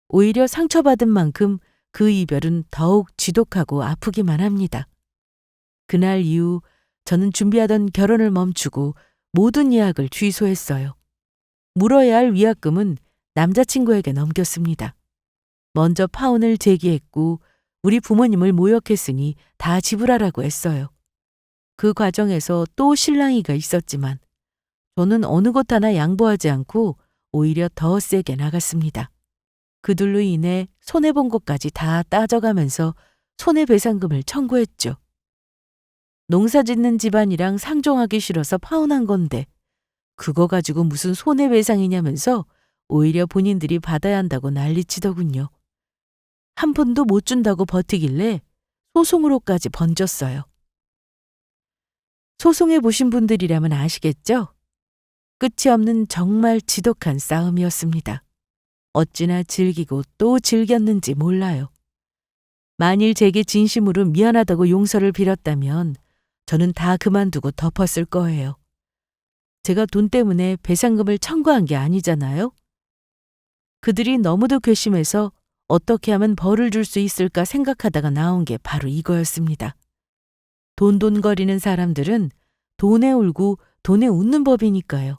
오히려 상처받은 만큼 그 이별은 더욱 지독하고 아프기만 합니다. 그날 이후 저는 준비하던 결혼을 멈추고 모든 예약을 취소했어요. 물어야 할 위약금은 남자친구에게 넘겼습니다. 먼저 파혼을 제기했고 우리 부모님을 모욕했으니 다 지불하라고 했어요. 그 과정에서 또 실랑이가 있었지만 저는 어느 것 하나 양보하지 않고 오히려 더 세게 나갔습니다. 그들로 인해 손해본 것까지 다 따져가면서 손해배상금을 청구했죠. 농사짓는 집안이랑 상종하기 싫어서 파혼한 건데 그거 가지고 무슨 손해배상이냐면서 오히려 본인들이 받아야 한다고 난리치더군요. 한 푼도 못 준다고 버티길래 소송으로까지 번졌어요. 소송해 보신 분들이라면 아시겠죠? 끝이 없는 정말 지독한 싸움이었습니다. 어찌나 즐기고 또 즐겼는지 몰라요. 만일 제게 진심으로 미안하다고 용서를 빌었다면 저는 다 그만두고 덮었을 거예요. 제가 돈 때문에 배상금을 청구한 게 아니잖아요. 그들이 너무도 괘씸해서 어떻게 하면 벌을 줄 수 있을까 생각하다가 나온 게 바로 이거였습니다. 돈돈거리는 사람들은 돈에 울고 돈에 웃는 법이니까요.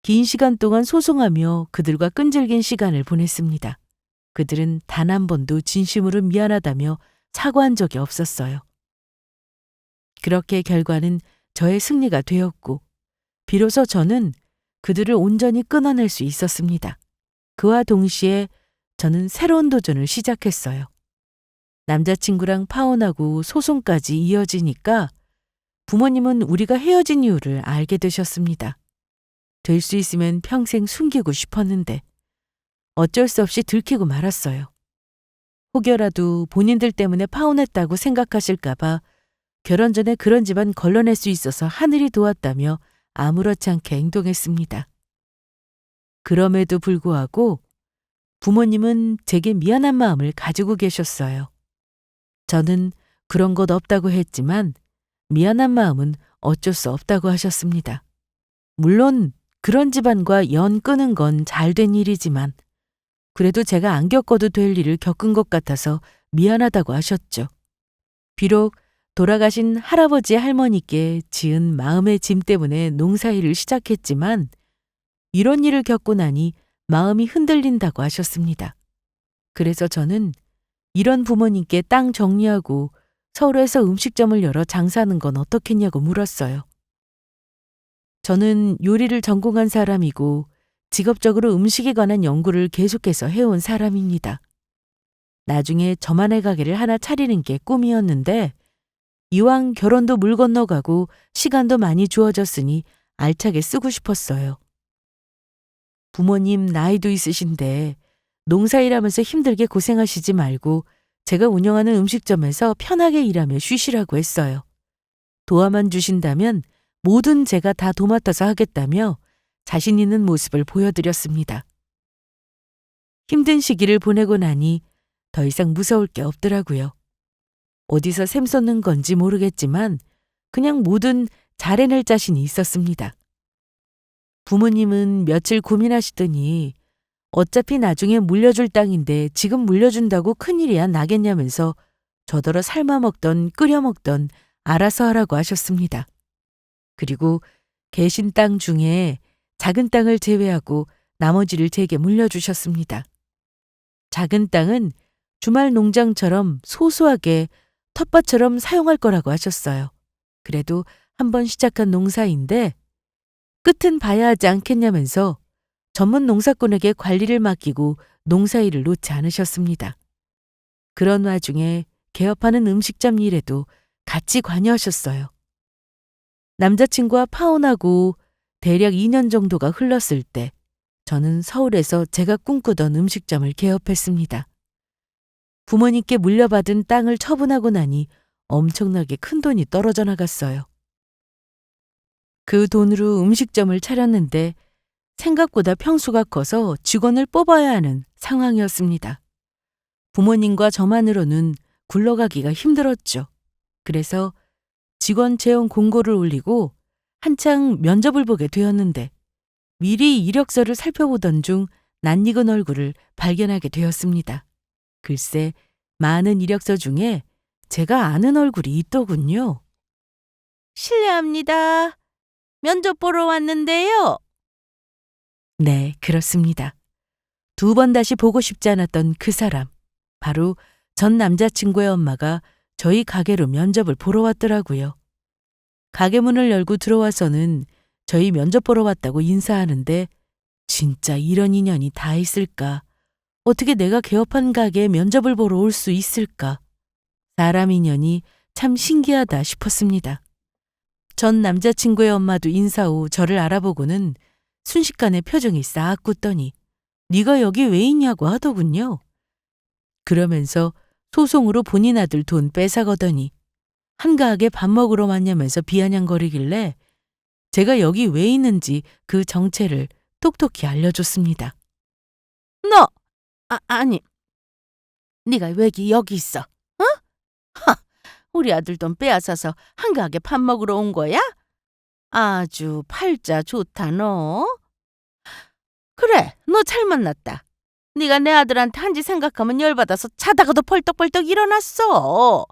긴 시간 동안 소송하며 그들과 끈질긴 시간을 보냈습니다. 그들은 단 한 번도 진심으로 미안하다며 사과한 적이 없었어요. 그렇게 결과는 저의 승리가 되었고 비로소 저는 그들을 온전히 끊어낼 수 있었습니다. 그와 동시에 저는 새로운 도전을 시작했어요. 남자친구랑 파혼하고 소송까지 이어지니까 부모님은 우리가 헤어진 이유를 알게 되셨습니다. 될 수 있으면 평생 숨기고 싶었는데 어쩔 수 없이 들키고 말았어요. 혹여라도 본인들 때문에 파혼했다고 생각하실까봐 결혼 전에 그런 집안 걸러낼 수 있어서 하늘이 도왔다며 아무렇지 않게 행동했습니다. 그럼에도 불구하고 부모님은 제게 미안한 마음을 가지고 계셨어요. 저는 그런 것 없다고 했지만 미안한 마음은 어쩔 수 없다고 하셨습니다. 물론 그런 집안과 연 끄는 건 잘된 일이지만 그래도 제가 안 겪어도 될 일을 겪은 것 같아서 미안하다고 하셨죠. 비록 돌아가신 할아버지 할머니께 지은 마음의 짐 때문에 농사일을 시작했지만 이런 일을 겪고 나니 마음이 흔들린다고 하셨습니다. 그래서 저는 이런 부모님께 땅 정리하고 서울에서 음식점을 열어 장사하는 건 어떻겠냐고 물었어요. 저는 요리를 전공한 사람이고 직업적으로 음식에 관한 연구를 계속해서 해온 사람입니다. 나중에 저만의 가게를 하나 차리는 게 꿈이었는데 이왕 결혼도 물 건너가고 시간도 많이 주어졌으니 알차게 쓰고 싶었어요. 부모님 나이도 있으신데 농사일하면서 힘들게 고생하시지 말고 제가 운영하는 음식점에서 편하게 일하며 쉬시라고 했어요. 도와만 주신다면 뭐든 제가 다 도맡아서 하겠다며 자신 있는 모습을 보여드렸습니다. 힘든 시기를 보내고 나니 더 이상 무서울 게 없더라고요. 어디서 샘솟는 건지 모르겠지만 그냥 뭐든 잘해낼 자신이 있었습니다. 부모님은 며칠 고민하시더니 어차피 나중에 물려줄 땅인데 지금 물려준다고 큰일이야 나겠냐면서 저더러 삶아먹던 끓여먹던 알아서 하라고 하셨습니다. 그리고 계신 땅 중에 작은 땅을 제외하고 나머지를 제게 물려주셨습니다. 작은 땅은 주말 농장처럼 소소하게 텃밭처럼 사용할 거라고 하셨어요. 그래도 한번 시작한 농사인데 끝은 봐야 하지 않겠냐면서 전문 농사꾼에게 관리를 맡기고 농사일을 놓지 않으셨습니다. 그런 와중에 개업하는 음식점 일에도 같이 관여하셨어요. 남자친구와 파혼하고 대략 2년 정도가 흘렀을 때 저는 서울에서 제가 꿈꾸던 음식점을 개업했습니다. 부모님께 물려받은 땅을 처분하고 나니 엄청나게 큰 돈이 떨어져 나갔어요. 그 돈으로 음식점을 차렸는데 생각보다 평수가 커서 직원을 뽑아야 하는 상황이었습니다. 부모님과 저만으로는 굴러가기가 힘들었죠. 그래서 직원 채용 공고를 올리고 한창 면접을 보게 되었는데 미리 이력서를 살펴보던 중 낯익은 얼굴을 발견하게 되었습니다. 글쎄, 많은 이력서 중에 제가 아는 얼굴이 있더군요. 실례합니다. 면접 보러 왔는데요. 네, 그렇습니다. 2번 다시 보고 싶지 않았던 그 사람. 바로 전 남자친구의 엄마가 저희 가게로 면접을 보러 왔더라고요. 가게 문을 열고 들어와서는 저희 면접 보러 왔다고 인사하는데 진짜 이런 인연이 다 있을까? 어떻게 내가 개업한 가게에 면접을 보러 올 수 있을까? 사람 인연이 참 신기하다 싶었습니다. 전 남자친구의 엄마도 인사 후 저를 알아보고는 순식간에 표정이 싹 굳더니 네가 여기 왜 있냐고 하더군요. 그러면서 소송으로 본인 아들 돈 뺏어가더니 한가하게 밥 먹으러 왔냐면서 비아냥거리길래 제가 여기 왜 있는지 그 정체를 똑똑히 알려줬습니다. 너, 아니, 네가 왜 여기 있어? 어? 하, 우리 아들 돈 빼앗아서 한가하게 밥 먹으러 온 거야? 아주 팔자 좋다 너. 그래, 너 잘 만났다. 네가 내 아들한테 한지 생각하면 열받아서 자다가도 벌떡벌떡 일어났어.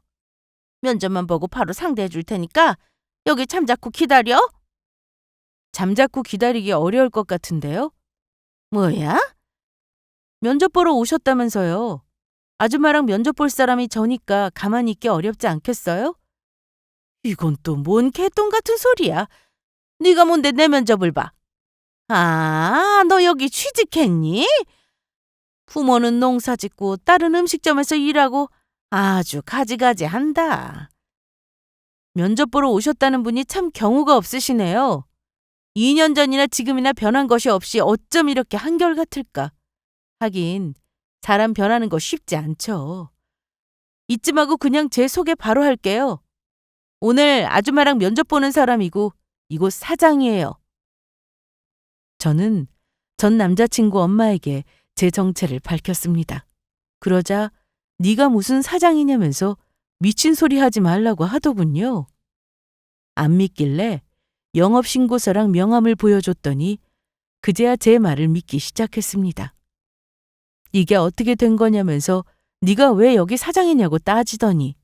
면접만 보고 바로 상대해 줄 테니까 여기 잠자코 기다려. 잠자코 기다리기 어려울 것 같은데요? 뭐야? 면접 보러 오셨다면서요. 아줌마랑 면접 볼 사람이 저니까 가만히 있기 어렵지 않겠어요? 이건 또 뭔 개똥 같은 소리야. 네가 뭔데 내 면접을 봐. 아, 너 여기 취직했니? 부모는 농사 짓고 딸은 음식점에서 일하고 아주 가지가지 한다. 면접 보러 오셨다는 분이 참 경우가 없으시네요. 2년 전이나 지금이나 변한 것이 없이 어쩜 이렇게 한결같을까. 하긴 사람 변하는 거 쉽지 않죠. 이쯤하고 그냥 제 소개 바로 할게요. 오늘 아줌마랑 면접 보는 사람이고 이곳 사장이에요. 저는 전 남자친구 엄마에게 제 정체를 밝혔습니다. 그러자 네가 무슨 사장이냐면서 미친 소리 하지 말라고 하더군요. 안 믿길래 영업신고서랑 명함을 보여줬더니 그제야 제 말을 믿기 시작했습니다. 이게 어떻게 된 거냐면서 네가 왜 여기 사장이냐고 따지더니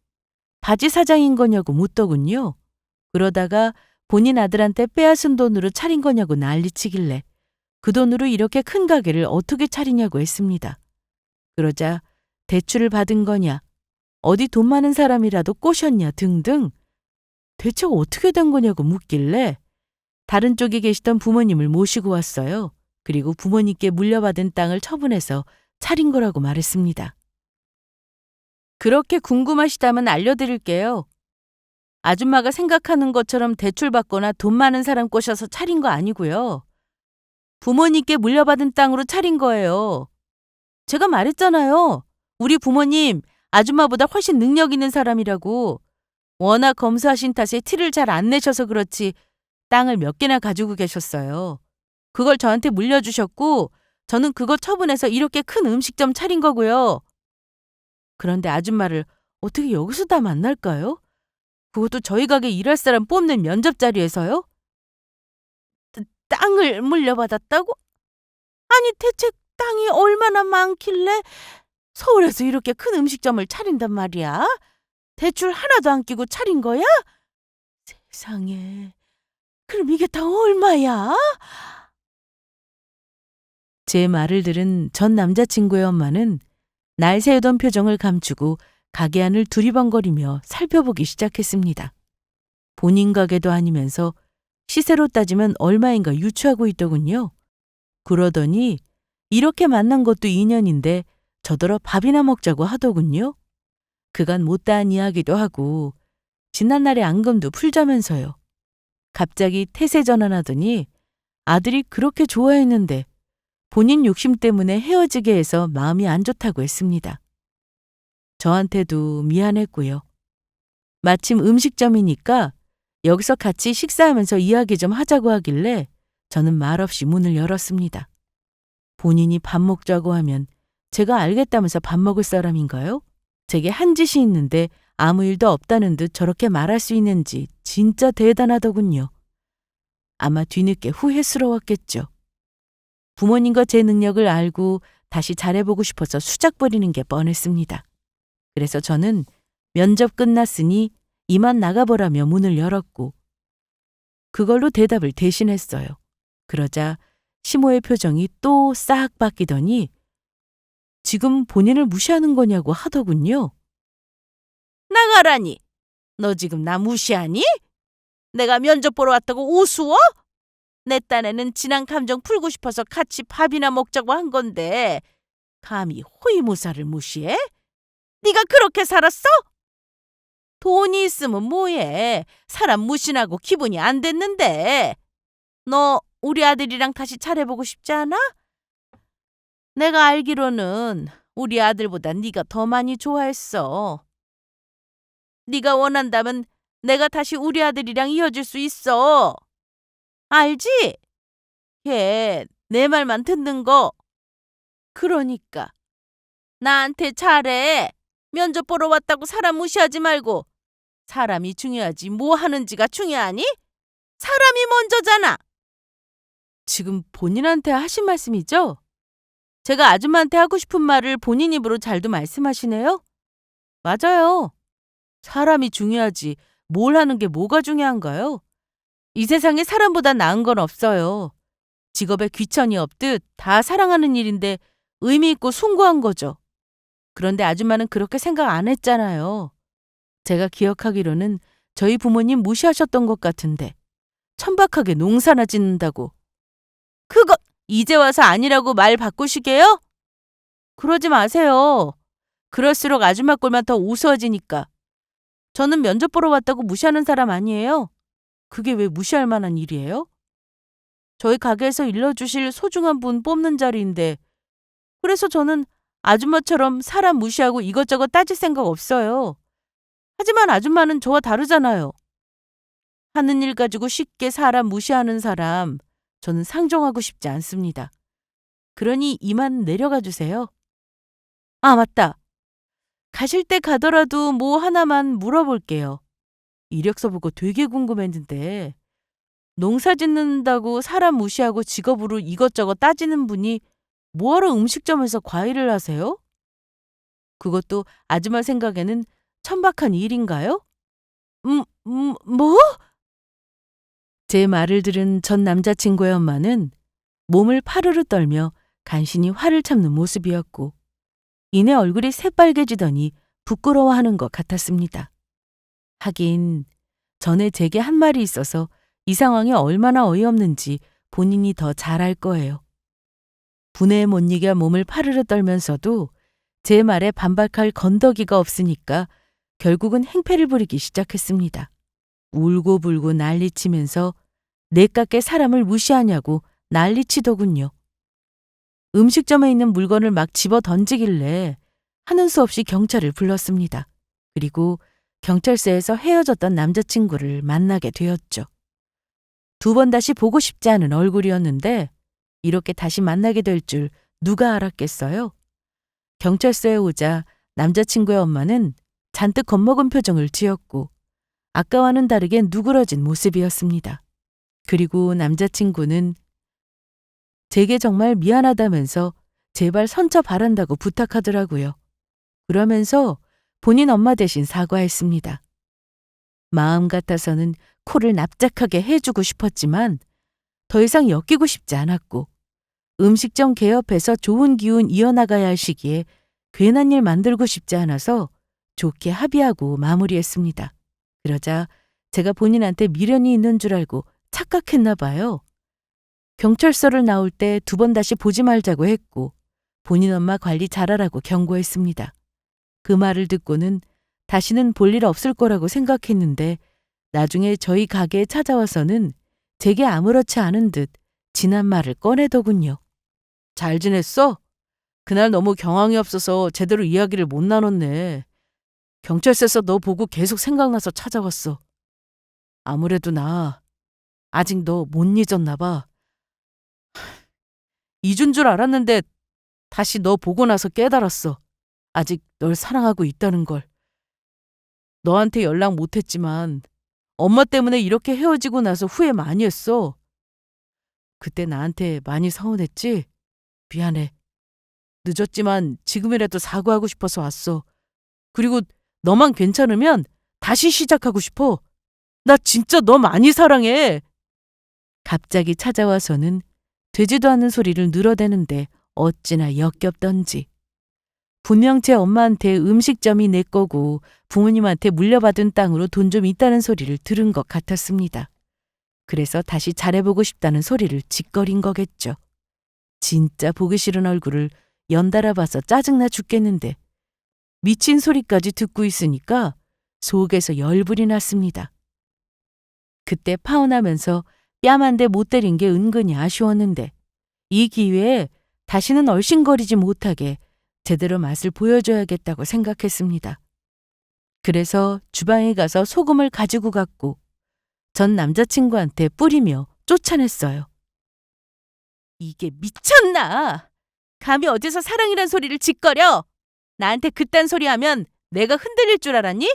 바지 사장인 거냐고 묻더군요. 그러다가 본인 아들한테 빼앗은 돈으로 차린 거냐고 난리치길래 그 돈으로 이렇게 큰 가게를 어떻게 차리냐고 했습니다. 그러자 대출을 받은 거냐, 어디 돈 많은 사람이라도 꼬셨냐 등등 대체 어떻게 된 거냐고 묻길래 다른 쪽에 계시던 부모님을 모시고 왔어요. 그리고 부모님께 물려받은 땅을 처분해서 차린 거라고 말했습니다. 그렇게 궁금하시다면 알려드릴게요. 아줌마가 생각하는 것처럼 대출받거나 돈 많은 사람 꼬셔서 차린 거 아니고요. 부모님께 물려받은 땅으로 차린 거예요. 제가 말했잖아요. 우리 부모님 아줌마보다 훨씬 능력 있는 사람이라고. 워낙 검소하신 탓에 티를 잘 안 내셔서 그렇지 땅을 몇 개나 가지고 계셨어요. 그걸 저한테 물려주셨고 저는 그거 처분해서 이렇게 큰 음식점 차린 거고요. 그런데 아줌마를 어떻게 여기서 다 만날까요? 그것도 저희 가게 일할 사람 뽑는 면접 자리에서요? 땅을 물려받았다고? 아니 대체 땅이 얼마나 많길래 서울에서 이렇게 큰 음식점을 차린단 말이야? 대출 하나도 안 끼고 차린 거야? 세상에, 그럼 이게 다 얼마야? 제 말을 들은 전 남자친구의 엄마는 날 새우던 표정을 감추고 가게 안을 두리번거리며 살펴보기 시작했습니다. 본인 가게도 아니면서 시세로 따지면 얼마인가 유추하고 있더군요. 그러더니 이렇게 만난 것도 인연인데 저더러 밥이나 먹자고 하더군요. 그간 못다한 이야기도 하고 지난날의 앙금도 풀자면서요. 갑자기 태세 전환하더니 아들이 그렇게 좋아했는데 본인 욕심 때문에 헤어지게 해서 마음이 안 좋다고 했습니다. 저한테도 미안했고요. 마침 음식점이니까 여기서 같이 식사하면서 이야기 좀 하자고 하길래 저는 말없이 문을 열었습니다. 본인이 밥 먹자고 하면 제가 알겠다면서 밥 먹을 사람인가요? 제게 한 짓이 있는데 아무 일도 없다는 듯 저렇게 말할 수 있는지 진짜 대단하더군요. 아마 뒤늦게 후회스러웠겠죠. 부모님과 제 능력을 알고 다시 잘해보고 싶어서 수작 부리는 게 뻔했습니다. 그래서 저는 면접 끝났으니 이만 나가보라며 문을 열었고 그걸로 대답을 대신했어요. 그러자 시모의 표정이 또 싹 바뀌더니 지금 본인을 무시하는 거냐고 하더군요. 나가라니. 너 지금 나 무시하니? 내가 면접 보러 왔다고 우스워? 내 딴에는 지난 감정 풀고 싶어서 같이 밥이나 먹자고 한 건데 감히 호위무사를 무시해? 네가 그렇게 살았어? 돈이 있으면 뭐해. 사람 무신하고 기분이 안 됐는데. 너 우리 아들이랑 다시 잘해보고 싶지 않아? 내가 알기로는 우리 아들보다 네가 더 많이 좋아했어. 네가 원한다면 내가 다시 우리 아들이랑 이어질 수 있어. 알지? 걔 내 말만 듣는 거. 그러니까 나한테 잘해. 면접 보러 왔다고 사람 무시하지 말고. 사람이 중요하지 뭐 하는지가 중요하니? 사람이 먼저잖아. 지금 본인한테 하신 말씀이죠? 제가 아줌마한테 하고 싶은 말을 본인 입으로 잘도 말씀하시네요? 맞아요. 사람이 중요하지 뭘 하는 게 뭐가 중요한가요? 이 세상에 사람보다 나은 건 없어요. 직업에 귀천이 없듯 다 사랑하는 일인데 의미 있고 숭고한 거죠. 그런데 아줌마는 그렇게 생각 안 했잖아요. 제가 기억하기로는 저희 부모님 무시하셨던 것 같은데 천박하게 농사나 짓는다고. 그거 이제 와서 아니라고 말 바꾸시게요? 그러지 마세요. 그럴수록 아줌마 꼴만 더 우스워지니까. 저는 면접 보러 왔다고 무시하는 사람 아니에요. 그게 왜 무시할 만한 일이에요? 저희 가게에서 일러주실 소중한 분 뽑는 자리인데 그래서 저는 아줌마처럼 사람 무시하고 이것저것 따질 생각 없어요. 하지만 아줌마는 저와 다르잖아요. 하는 일 가지고 쉽게 사람 무시하는 사람 저는 상종하고 싶지 않습니다. 그러니 이만 내려가 주세요. 아, 맞다. 가실 때 가더라도 뭐 하나만 물어볼게요. 이력서 보고 되게 궁금했는데 농사 짓는다고 사람 무시하고 직업으로 이것저것 따지는 분이 뭐하러 음식점에서 과일을 하세요? 그것도 아줌마 생각에는 천박한 일인가요? 뭐? 제 말을 들은 전 남자친구의 엄마는 몸을 파르르 떨며 간신히 화를 참는 모습이었고 이내 얼굴이 새빨개지더니 부끄러워하는 것 같았습니다. 하긴 전에 제게 한 말이 있어서 이 상황이 얼마나 어이없는지 본인이 더 잘 알 거예요. 분해에 못 이겨 몸을 파르르 떨면서도 제 말에 반박할 건더기가 없으니까 결국은 행패를 부리기 시작했습니다. 울고불고 난리치면서 내깎게 사람을 무시하냐고 난리치더군요. 음식점에 있는 물건을 막 집어 던지길래 하는 수 없이 경찰을 불렀습니다. 그리고 경찰서에서 헤어졌던 남자친구를 만나게 되었죠. 2번 다시 보고 싶지 않은 얼굴이었는데 이렇게 다시 만나게 될 줄 누가 알았겠어요? 경찰서에 오자 남자친구의 엄마는 잔뜩 겁먹은 표정을 지었고 아까와는 다르게 누그러진 모습이었습니다. 그리고 남자친구는 제게 정말 미안하다면서 제발 선처 바란다고 부탁하더라고요. 그러면서 본인 엄마 대신 사과했습니다. 마음 같아서는 코를 납작하게 해주고 싶었지만 더 이상 엮이고 싶지 않았고 음식점 개업해서 좋은 기운 이어나가야 할 시기에 괜한 일 만들고 싶지 않아서 좋게 합의하고 마무리했습니다. 그러자 제가 본인한테 미련이 있는 줄 알고 착각했나 봐요. 경찰서를 나올 때 2번 다시 보지 말자고 했고 본인 엄마 관리 잘하라고 경고했습니다. 그 말을 듣고는 다시는 볼 일 없을 거라고 생각했는데 나중에 저희 가게에 찾아와서는 제게 아무렇지 않은 듯 지난 말을 꺼내더군요. 잘 지냈어? 그날 너무 경황이 없어서 제대로 이야기를 못 나눴네. 경찰서에서 너 보고 계속 생각나서 찾아왔어. 아무래도 나 아직 너 못 잊었나 봐. 잊은 줄 알았는데 다시 너 보고 나서 깨달았어. 아직 널 사랑하고 있다는 걸. 너한테 연락 못했지만 엄마 때문에 이렇게 헤어지고 나서 후회 많이 했어. 그때 나한테 많이 서운했지? 미안해. 늦었지만 지금이라도 사과하고 싶어서 왔어. 그리고 너만 괜찮으면 다시 시작하고 싶어. 나 진짜 너 많이 사랑해. 갑자기 찾아와서는 되지도 않는 소리를 늘어대는데 어찌나 역겹던지. 분명 제 엄마한테 음식점이 내 거고 부모님한테 물려받은 땅으로 돈 좀 있다는 소리를 들은 것 같았습니다. 그래서 다시 잘해보고 싶다는 소리를 짓거린 거겠죠. 진짜 보기 싫은 얼굴을 연달아 봐서 짜증나 죽겠는데 미친 소리까지 듣고 있으니까 속에서 열불이 났습니다. 그때 파혼하면서 뺨 한 대 못 때린 게 은근히 아쉬웠는데 이 기회에 다시는 얼씬거리지 못하게 제대로 맛을 보여줘야겠다고 생각했습니다. 그래서 주방에 가서 소금을 가지고 갔고 전 남자친구한테 뿌리며 쫓아냈어요. 이게 미쳤나? 감히 어디서 사랑이란 소리를 짓거려? 나한테 그딴 소리 하면 내가 흔들릴 줄 알았니?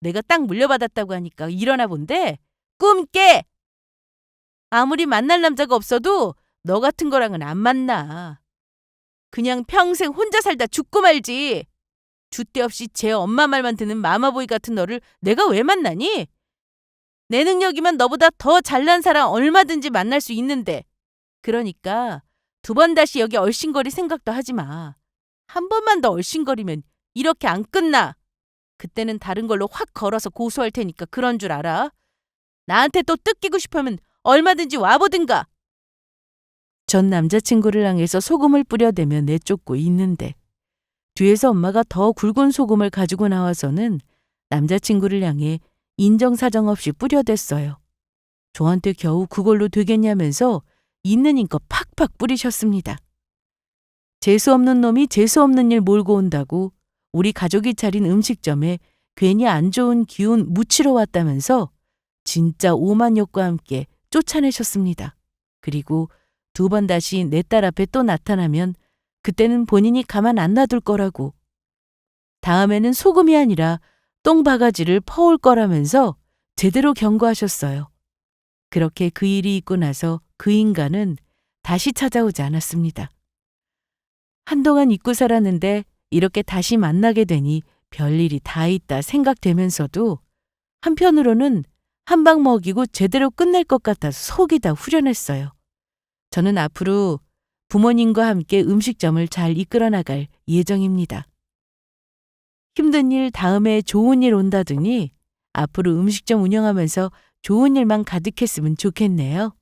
내가 땅 물려받았다고 하니까 일어나 본데 꿈 깨! 아무리 만날 남자가 없어도 너 같은 거랑은 안 만나. 그냥 평생 혼자 살다 죽고 말지. 줏대 없이 제 엄마 말만 듣는 마마보이 같은 너를 내가 왜 만나니? 내 능력이면 너보다 더 잘난 사람 얼마든지 만날 수 있는데. 그러니까 2번 다시 여기 얼씬거릴 생각도 하지 마. 한 번만 더 얼씬거리면 이렇게 안 끝나. 그때는 다른 걸로 확 걸어서 고소할 테니까 그런 줄 알아. 나한테 또 뜯기고 싶으면 얼마든지 와보든가. 전 남자친구를 향해서 소금을 뿌려대며 내쫓고 있는데 뒤에서 엄마가 더 굵은 소금을 가지고 나와서는 남자친구를 향해 인정사정 없이 뿌려댔어요. 저한테 겨우 그걸로 되겠냐면서 있는 힘껏 팍팍 뿌리셨습니다. 재수없는 놈이 재수없는 일 몰고 온다고 우리 가족이 차린 음식점에 괜히 안 좋은 기운 묻히러 왔다면서 진짜 오만욕과 함께 쫓아내셨습니다. 그리고 2번 다시 내 딸 앞에 또 나타나면 그때는 본인이 가만 안 놔둘 거라고. 다음에는 소금이 아니라 똥바가지를 퍼올 거라면서 제대로 경고하셨어요. 그렇게 그 일이 있고 나서 그 인간은 다시 찾아오지 않았습니다. 한동안 잊고 살았는데 이렇게 다시 만나게 되니 별일이 다 있다 생각되면서도 한편으로는 한 방 먹이고 제대로 끝낼 것 같아서 속이 다 후련했어요. 저는 앞으로 부모님과 함께 음식점을 잘 이끌어 나갈 예정입니다. 힘든 일 다음에 좋은 일 온다더니 앞으로 음식점 운영하면서 좋은 일만 가득했으면 좋겠네요.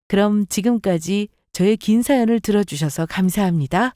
그럼 지금까지 저의 긴 사연을 들어주셔서 감사합니다.